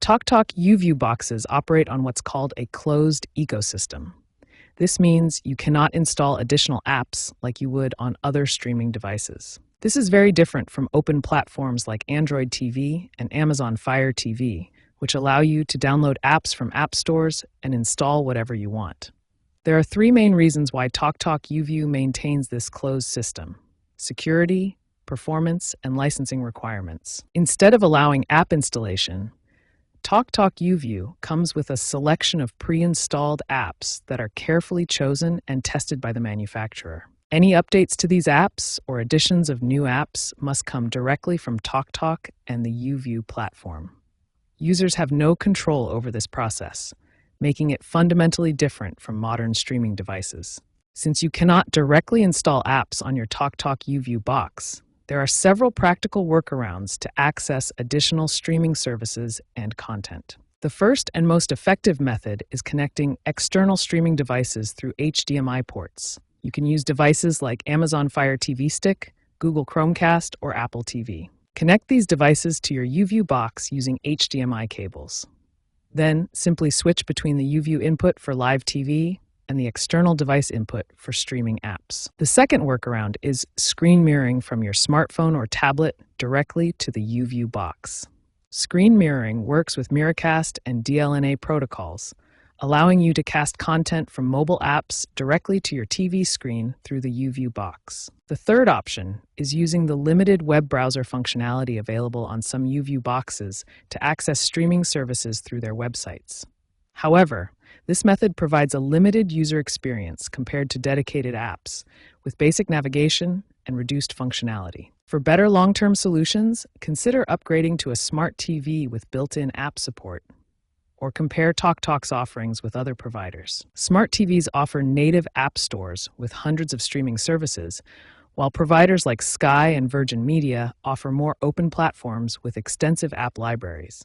TalkTalk YouView boxes operate on what's called a closed ecosystem. This means you cannot install additional apps like you would on other streaming devices. This is very different from open platforms like Android TV and Amazon Fire TV, which allow you to download apps from app stores and install whatever you want. There are three main reasons why TalkTalk YouView maintains this closed system: security, performance, and licensing requirements. Instead of allowing app installation, TalkTalk YouView comes with a selection of pre-installed apps that are carefully chosen and tested by the manufacturer. Any updates to these apps or additions of new apps must come directly from TalkTalk and the YouView platform. Users have no control over this process, making it fundamentally different from modern streaming devices. Since you cannot directly install apps on your TalkTalk YouView box, there are several practical workarounds to access additional streaming services and content. The first and most effective method is connecting external streaming devices through HDMI ports. You can use devices like Amazon Fire TV Stick, Google Chromecast, or Apple TV. Connect these devices to your YouView box using HDMI cables. Then simply switch between the YouView input for live TV and the external device input for streaming apps. The second workaround is screen mirroring from your smartphone or tablet directly to the YouView box. Screen mirroring works with Miracast and DLNA protocols, allowing you to cast content from mobile apps directly to your TV screen through the YouView box. The third option is using the limited web browser functionality available on some YouView boxes to access streaming services through their websites. However, this method provides a limited user experience compared to dedicated apps, with basic navigation and reduced functionality. For better long-term solutions, consider upgrading to a smart TV with built-in app support, or compare TalkTalk's offerings with other providers. Smart TVs offer native app stores with hundreds of streaming services, while providers like Sky and Virgin Media offer more open platforms with extensive app libraries.